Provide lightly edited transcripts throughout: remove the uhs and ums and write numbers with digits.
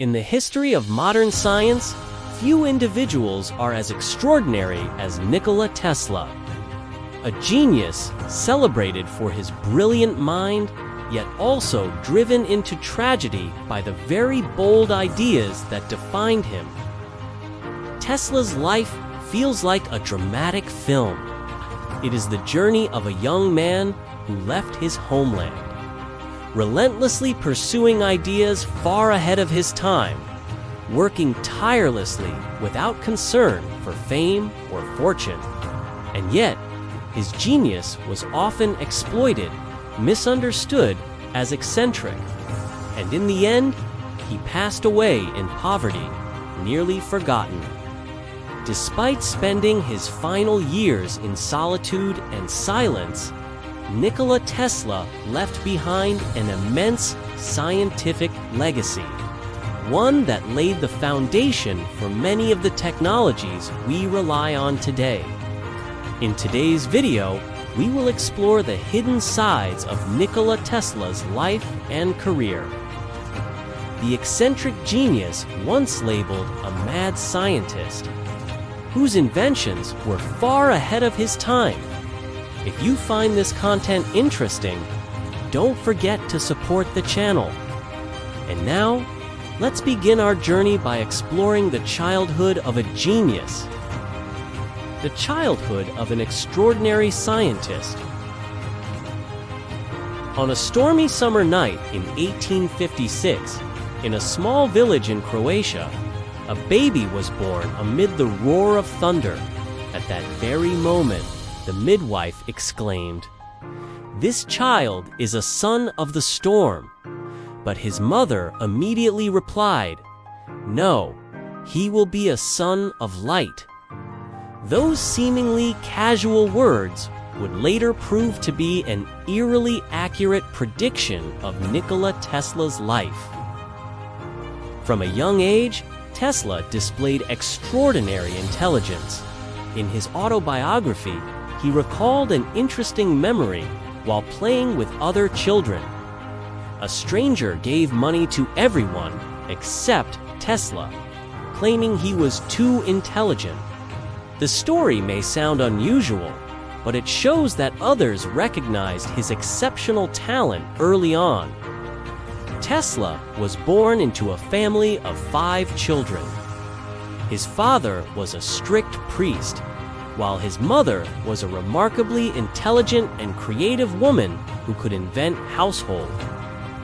In the history of modern science, few individuals are as extraordinary as Nikola Tesla. A genius celebrated for his brilliant mind, yet also driven into tragedy by the very bold ideas that defined him. Tesla's life feels like a dramatic film. It is the journey of a young man who left his homeland, relentlessly pursuing ideas far ahead of his time, working tirelessly without concern for fame or fortune. And yet, his genius was often exploited, misunderstood as eccentric, and in the end, he passed away in poverty, nearly forgotten. Despite spending his final years in solitude and silence, Nikola Tesla left behind an immense scientific legacy, one that laid the foundation for many of the technologies we rely on today. In today's video, we will explore the hidden sides of Nikola Tesla's life and career. The eccentric genius once labeled a mad scientist, whose inventions were far ahead of his time. If you find this content interesting, don't forget to support the channel. And now, let's begin our journey by exploring the childhood of a genius. The childhood of an extraordinary scientist. On a stormy summer night in 1856, in a small village in Croatia, a baby was born amid the roar of thunder. At that very moment, the midwife exclaimed, "This child is a son of the storm." But his mother immediately replied, "No, he will be a son of light." Those seemingly casual words would later prove to be an eerily accurate prediction of Nikola Tesla's life. From a young age, Tesla displayed extraordinary intelligence. In his autobiography, he recalled an interesting memory while playing with other children. A stranger gave money to everyone except Tesla, claiming he was too intelligent. The story may sound unusual, but it shows that others recognized his exceptional talent early on. Tesla was born into a family of 5 children. His father was a strict priest, while his mother was a remarkably intelligent and creative woman who could invent household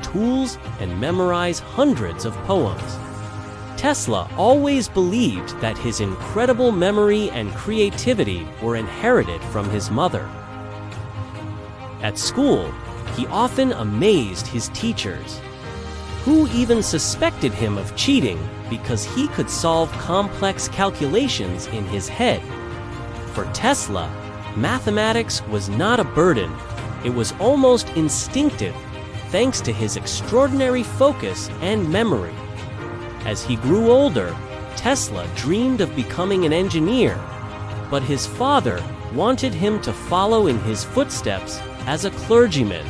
tools and memorize hundreds of poems. Tesla always believed that his incredible memory and creativity were inherited from his mother. At school, he often amazed his teachers, who even suspected him of cheating because he could solve complex calculations in his head. For Tesla, mathematics was not a burden. It was almost instinctive, thanks to his extraordinary focus and memory. As he grew older, Tesla dreamed of becoming an engineer, but his father wanted him to follow in his footsteps as a clergyman.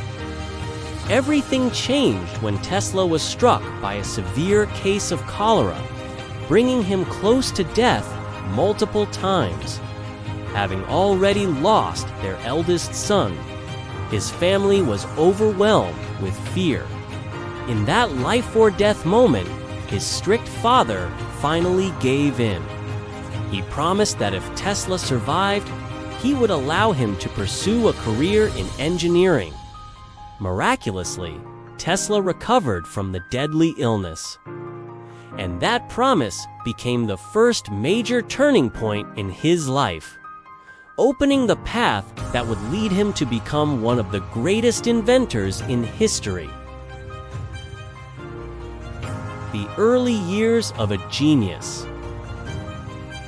Everything changed when Tesla was struck by a severe case of cholera, bringing him close to death multiple times. Having already lost their eldest son, his family was overwhelmed with fear. In that life-or-death moment, his strict father finally gave in. He promised that if Tesla survived, he would allow him to pursue a career in engineering. Miraculously, Tesla recovered from the deadly illness. And that promise became the first major turning point in his life, opening the path that would lead him to become one of the greatest inventors in history. The early years of a genius.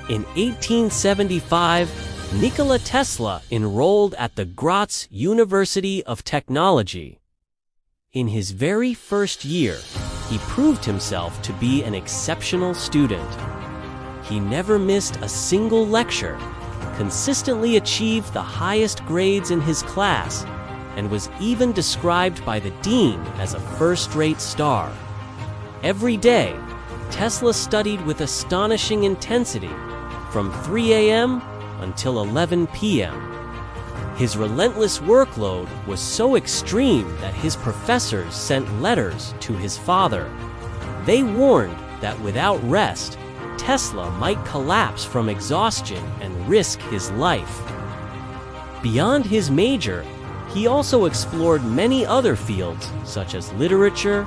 In 1875, Nikola Tesla enrolled at the Graz University of Technology. In his very first year, he proved himself to be an exceptional student. He never missed a single lecture, consistently achieved the highest grades in his class, and was even described by the dean as a first-rate star. Every day, Tesla studied with astonishing intensity from 3 a.m. until 11 p.m. His relentless workload was so extreme that his professors sent letters to his father. They warned that without rest, Tesla might collapse from exhaustion and risk his life. Beyond his major, he also explored many other fields such as literature,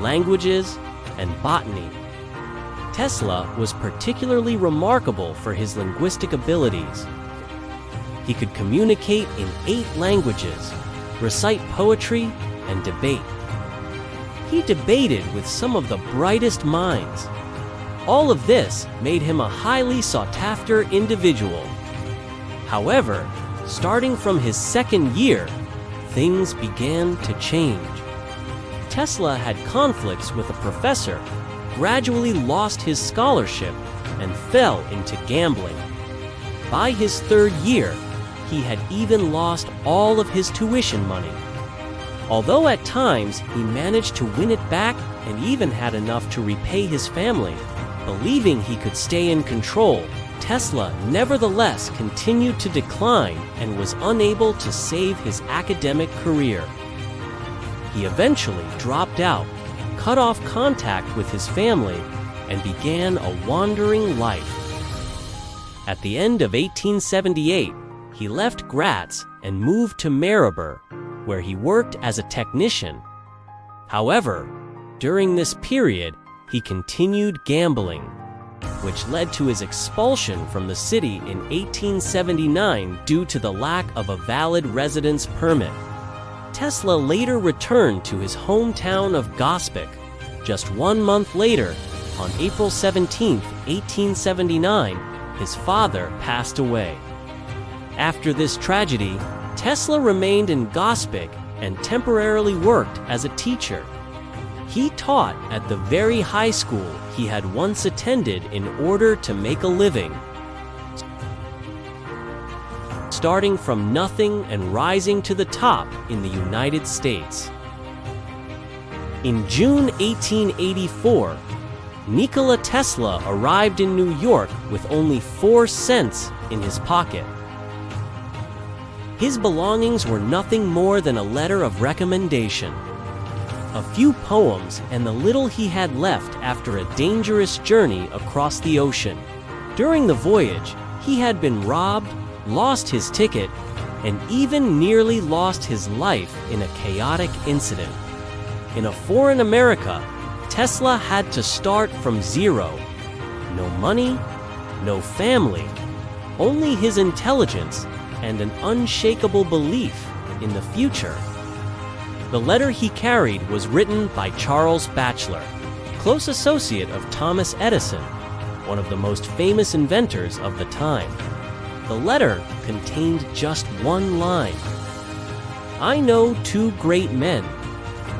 languages, and botany. Tesla was particularly remarkable for his linguistic abilities. He could communicate in 8 languages, recite poetry, and debate. He debated with some of the brightest minds. All of this made him a highly sought-after individual. However, starting from his second year, things began to change. Tesla had conflicts with a professor, gradually lost his scholarship, and fell into gambling. By his third year, he had even lost all of his tuition money. Although at times he managed to win it back and even had enough to repay his family, believing he could stay in control, Tesla nevertheless continued to decline and was unable to save his academic career. He eventually dropped out, cut off contact with his family, and began a wandering life. At the end of 1878, he left Graz and moved to Maribor, where he worked as a technician. However, during this period, he continued gambling, which led to his expulsion from the city in 1879 due to the lack of a valid residence permit. Tesla later returned to his hometown of Gospic. Just 1 month later, on April 17, 1879, his father passed away. After this tragedy, Tesla remained in Gospic and temporarily worked as a teacher. He taught at the very high school he had once attended in order to make a living, starting from nothing and rising to the top in the United States. In June 1884, Nikola Tesla arrived in New York with only 4 cents in his pocket. His belongings were nothing more than a letter of recommendation, a few poems, and the little he had left after a dangerous journey across the ocean. During the voyage, he had been robbed, lost his ticket, and even nearly lost his life in a chaotic incident. In a foreign America, Tesla had to start from zero. No money, no family, only his intelligence and an unshakable belief in the future. The letter he carried was written by Charles Batchelor, close associate of Thomas Edison, one of the most famous inventors of the time. The letter contained just one line. "I know 2 great men.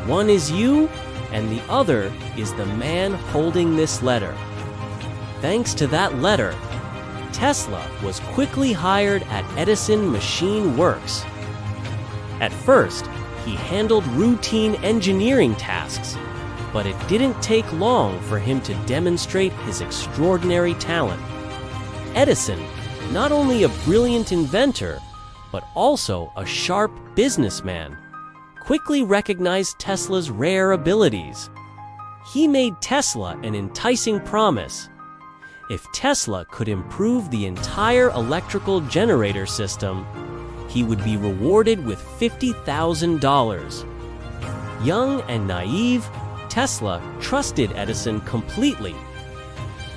One is you, and the other is the man holding this letter." Thanks to that letter, Tesla was quickly hired at Edison Machine Works. At first, he handled routine engineering tasks, but it didn't take long for him to demonstrate his extraordinary talent. Edison, not only a brilliant inventor, but also a sharp businessman, quickly recognized Tesla's rare abilities. He made Tesla an enticing promise. If Tesla could improve the entire electrical generator system, he would be rewarded with $50,000. Young and naive, Tesla trusted Edison completely.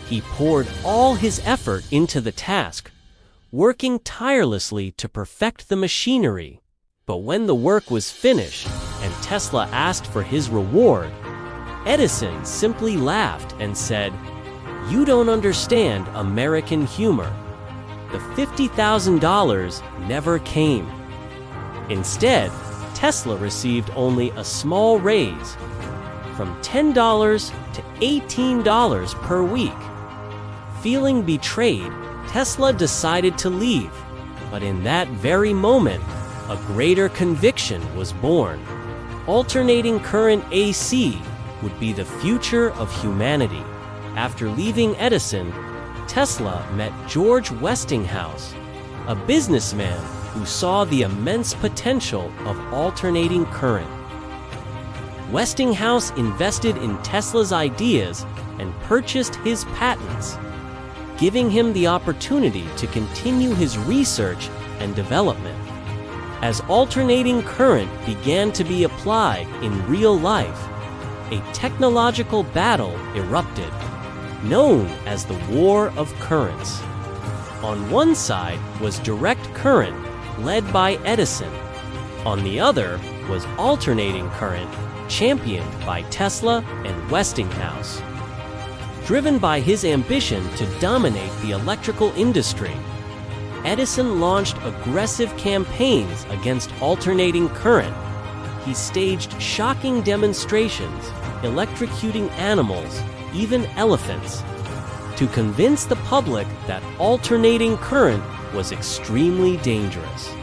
He poured all his effort into the task, working tirelessly to perfect the machinery. But when the work was finished and Tesla asked for his reward, Edison simply laughed and said, "You don't understand American humor." The $50,000 never came. Instead, Tesla received only a small raise, from $10 to $18 per week. Feeling betrayed, Tesla decided to leave, but in that very moment, a greater conviction was born. Alternating current AC would be the future of humanity. after leaving Edison, Tesla met George Westinghouse, a businessman who saw the immense potential of alternating current. Westinghouse invested in Tesla's ideas and purchased his patents, giving him the opportunity to continue his research and development. As alternating current began to be applied in real life, a technological battle erupted, known as the War of Currents. On one side was direct current, led by Edison. On the other was alternating current, championed by Tesla and Westinghouse. Driven by his ambition to dominate the electrical industry, Edison launched aggressive campaigns against alternating current. He staged shocking demonstrations, electrocuting animals, even elephants, to convince the public that alternating current was extremely dangerous.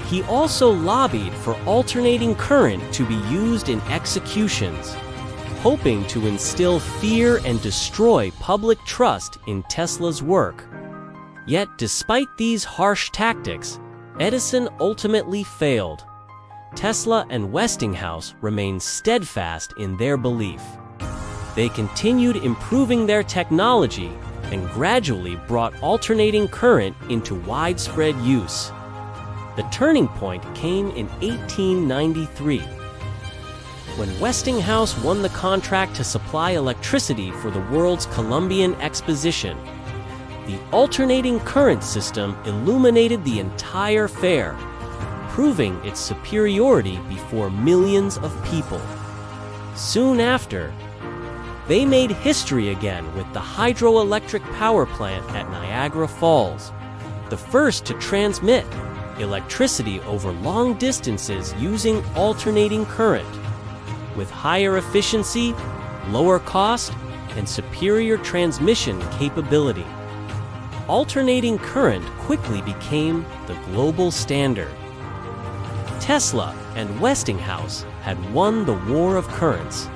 He also lobbied for alternating current to be used in executions, hoping to instill fear and destroy public trust in Tesla's work. Yet, despite these harsh tactics, Edison ultimately failed. Tesla and Westinghouse remained steadfast in their belief. They continued improving their technology and gradually brought alternating current into widespread use. The turning point came in 1893, when Westinghouse won the contract to supply electricity for the world's Columbian Exposition. The alternating current system illuminated the entire fair, proving its superiority before millions of people. Soon after, they made history again with the hydroelectric power plant at Niagara Falls, the first to transmit electricity over long distances using alternating current. With higher efficiency, lower cost, and superior transmission capability, alternating current quickly became the global standard. Tesla and Westinghouse had won the war of currents.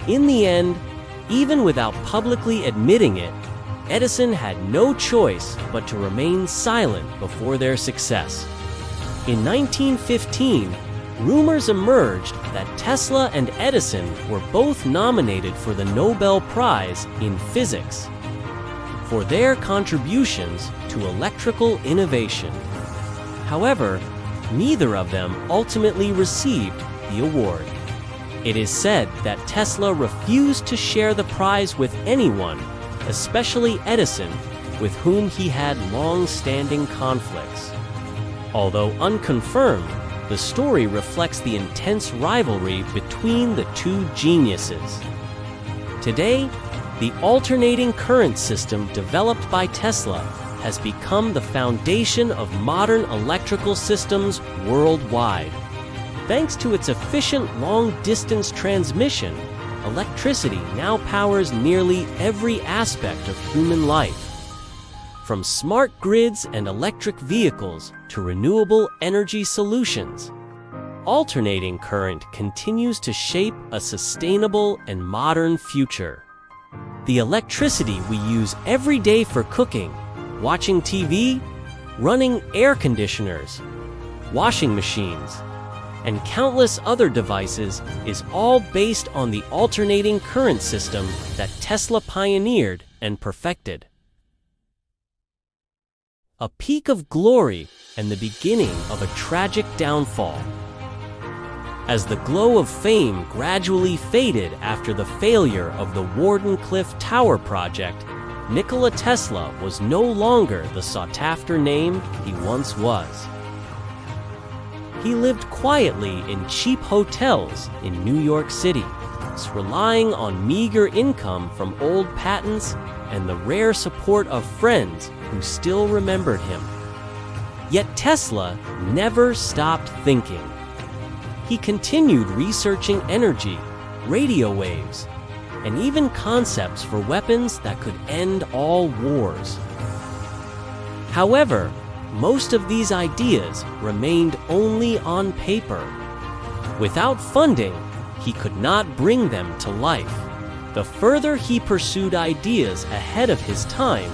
In the end, even without publicly admitting it, Edison had no choice but to remain silent before their success. In 1915, rumors emerged that Tesla and Edison were both nominated for the Nobel Prize in Physics for their contributions to electrical innovation. However, neither of them ultimately received the award. It is said that Tesla refused to share the prize with anyone, especially Edison, with whom he had long-standing conflicts. Although unconfirmed, the story reflects the intense rivalry between the two geniuses. Today, the alternating current system developed by Tesla has become the foundation of modern electrical systems worldwide. Thanks to its efficient long-distance transmission, electricity now powers nearly every aspect of human life. From smart grids and electric vehicles to renewable energy solutions, alternating current continues to shape a sustainable and modern future. The electricity we use every day for cooking, watching TV, running air conditioners, washing machines, and countless other devices is all based on the alternating current system that Tesla pioneered and perfected. A peak of glory and the beginning of a tragic downfall. As the glow of fame gradually faded after the failure of the Wardenclyffe Tower project, Nikola Tesla was no longer the sought-after name he once was. He lived quietly in cheap hotels in New York City, relying on meager income from old patents and the rare support of friends who still remembered him. Yet Tesla never stopped thinking. He continued researching energy, radio waves, and even concepts for weapons that could end all wars. However, most of these ideas remained only on paper. Without funding, he could not bring them to life. The further he pursued ideas ahead of his time,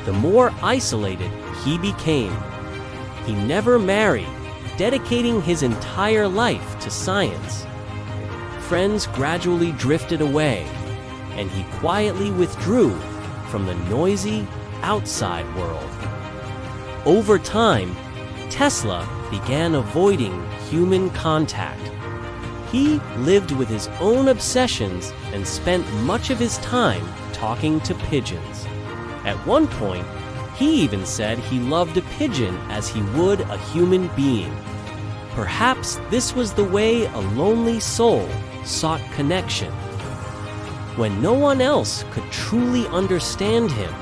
the more isolated he became. He never married, dedicating his entire life to science. Friends gradually drifted away, and he quietly withdrew from the noisy outside world. Over time, Tesla began avoiding human contact. He lived with his own obsessions and spent much of his time talking to pigeons. At one point, he even said he loved a pigeon as he would a human being. Perhaps this was the way a lonely soul sought connection. When no one else could truly understand him,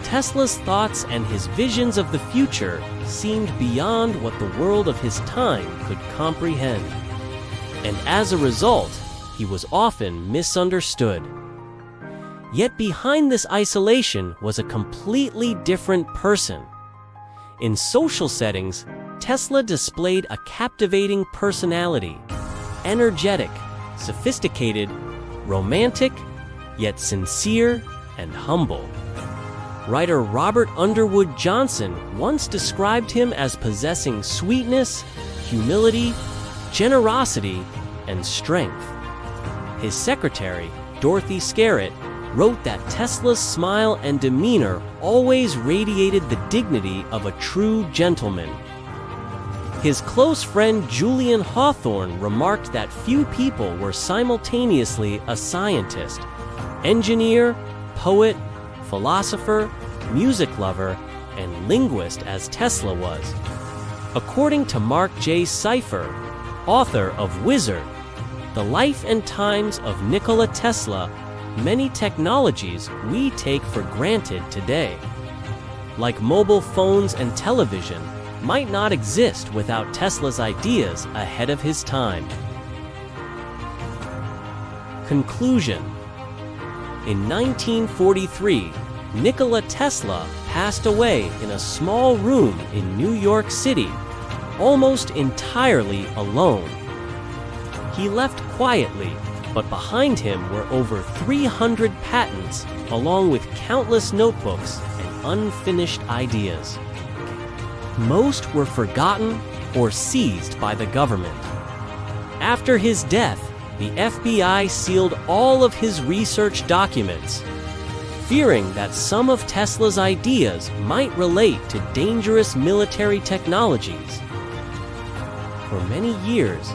Tesla's thoughts and his visions of the future seemed beyond what the world of his time could comprehend. And as a result, he was often misunderstood. Yet behind this isolation was a completely different person. In social settings, Tesla displayed a captivating personality, energetic, sophisticated, romantic, yet sincere and humble. Writer Robert Underwood Johnson once described him as possessing sweetness, humility, generosity, and strength. His secretary, Dorothy Scarrett, wrote that Tesla's smile and demeanor always radiated the dignity of a true gentleman. His close friend Julian Hawthorne remarked that few people were simultaneously a scientist, engineer, poet, philosopher, music lover, and linguist as Tesla was. According to Mark J. Cypher, author of Wizard, The Life and Times of Nikola Tesla, many technologies we take for granted today, like mobile phones and television, might not exist without Tesla's ideas ahead of his time. Conclusion. In 1943, Nikola Tesla passed away in a small room in New York City, almost entirely alone. He left quietly, but behind him were over 300 patents, along with countless notebooks and unfinished ideas. Most were forgotten or seized by the government. After his death, the FBI sealed all of his research documents, fearing that some of Tesla's ideas might relate to dangerous military technologies. For many years,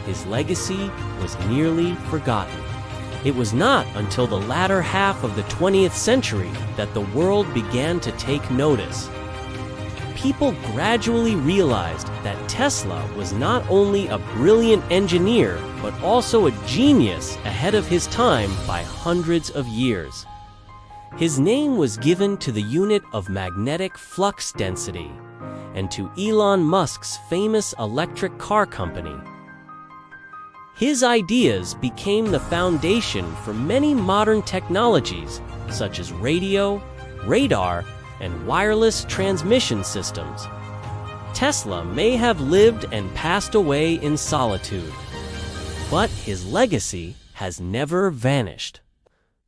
his legacy was nearly forgotten. It was not until the latter half of the 20th century that the world began to take notice. People gradually realized that Tesla was not only a brilliant engineer, but also a genius ahead of his time by hundreds of years. His name was given to the unit of magnetic flux density and to Elon Musk's famous electric car company. His ideas became the foundation for many modern technologies, such as radio, radar, and wireless transmission systems. Tesla may have lived and passed away in solitude, but his legacy has never vanished.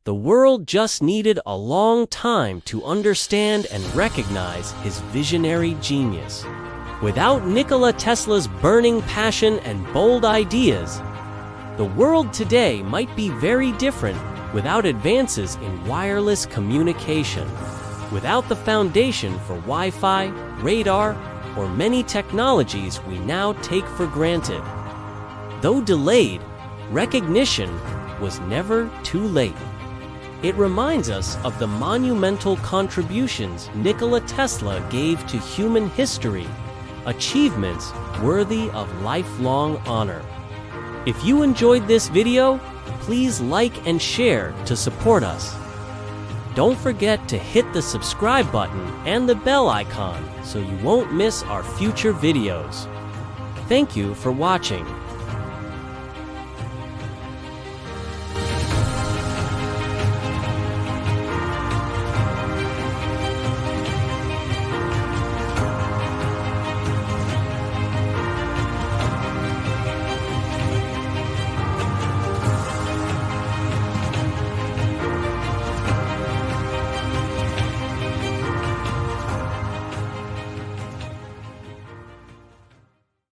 The world just needed a long time to understand and recognize his visionary genius. Without Nikola Tesla's burning passion and bold ideas, the world today might be very different without advances in wireless communication, without the foundation for Wi-Fi, radar, or many technologies we now take for granted. Though delayed, recognition was never too late. It reminds us of the monumental contributions Nikola Tesla gave to human history, achievements worthy of lifelong honor. If you enjoyed this video, please like and share to support us. Don't forget to hit the subscribe button and the bell icon so you won't miss our future videos. Thank you for watching.